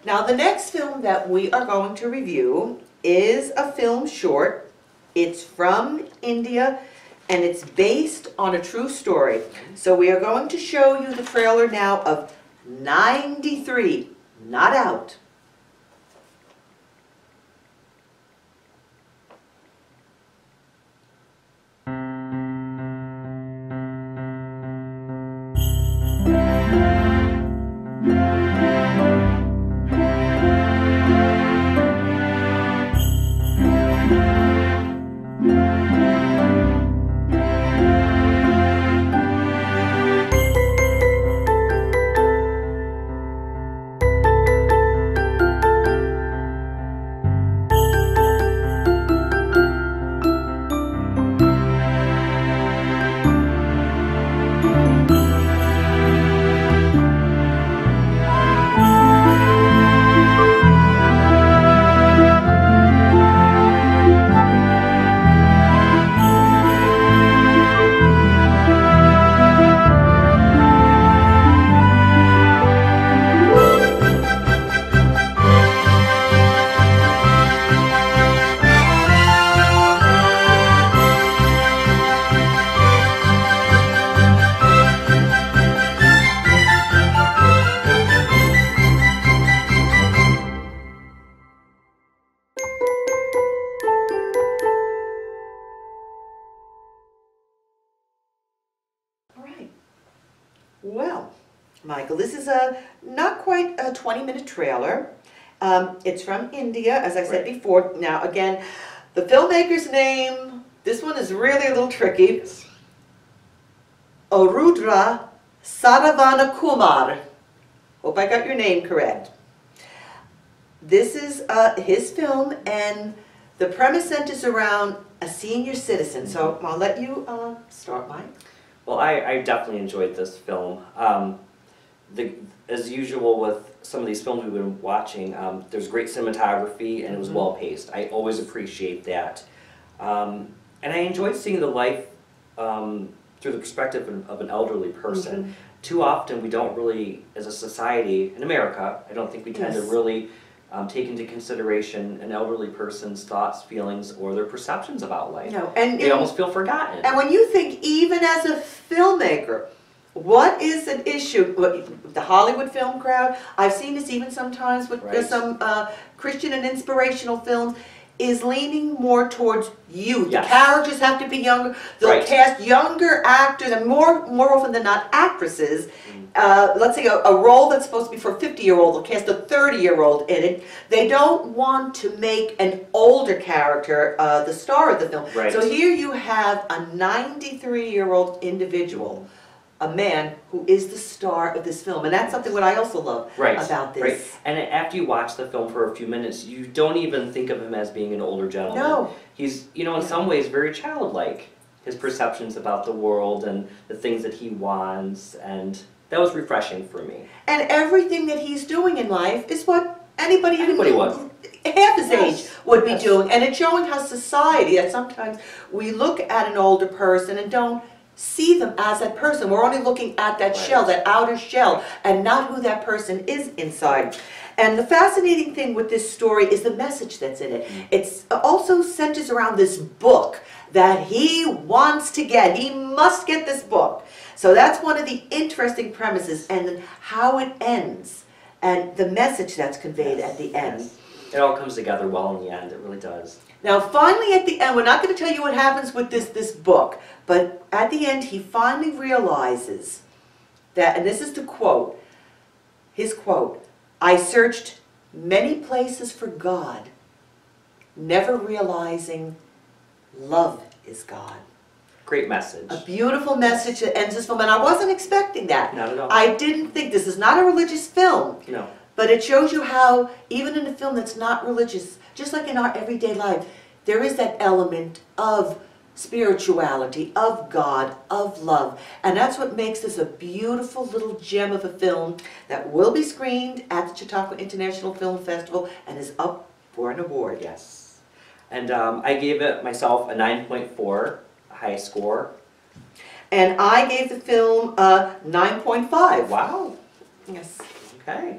Now the next film that we are going to review is a film short. It's from India and it's based on a true story. So we are going to show you the trailer now of 93, Not Out. Well, Michael, this is a not quite a 20-minute trailer. It's from India, as I said before. Now, again, the filmmaker's name, this one is really a little tricky. Arudra Kumar. Hope I got your name correct. This is his film, and the premise centers around a senior citizen. So I'll let you start, Mike. Well, I definitely enjoyed this film. As usual with some of these films we've been watching, there's great cinematography and it was well paced. I always appreciate that. And I enjoyed seeing the life through the perspective of an elderly person. Too often we don't really, as a society, in America, I don't think we tend to really take into consideration an elderly person's thoughts, feelings, or their perceptions about life. No, and they almost feel forgotten. And when you think, even as a filmmaker, what is an issue? The Hollywood film crowd, I've seen this even sometimes with some Christian and inspirational films, is leaning more towards youth. The characters have to be younger. They'll cast younger actors, and more often than not, actresses. Let's say a role that's supposed to be for a 50-year-old, they'll cast a 30-year-old in it. They don't want to make an older character the star of the film. So here you have a 93-year-old individual, a man who is the star of this film. And that's something what I also love about this. And after you watch the film for a few minutes, you don't even think of him as being an older gentleman. No. He's, you know, in some ways very childlike. His perceptions about the world and the things that he wants, and that was refreshing for me. And everything that he's doing in life is what anybody would. Half his age would be doing. And it's showing how society, that sometimes we look at an older person and don't see them as that person. We're only looking at that shell, that outer shell, and not who that person is inside. And the fascinating thing with this story is the message that's in it. It also centers around this book that he wants to get. He must get this book. So that's one of the interesting premises, and how it ends, and the message that's conveyed at the end. It all comes together well in the end. It really does. Now, finally, at the end, we're not going to tell you what happens with this book, but at the end, he finally realizes that, and this is the quote, his quote, "I searched many places for God, never realizing love is God." Great message. A beautiful message that ends this film, and I wasn't expecting that. Not at all. I didn't think, this is not a religious film. No. But it shows you how, even in a film that's not religious, just like in our everyday life, there is that element of spirituality, of God, of love. And that's what makes this a beautiful little gem of a film that will be screened at the Chautauqua International Film Festival and is up for an award. Yes. And I gave it myself a 9.4, a high score. And I gave the film a 9.5. Wow. Yes. Okay.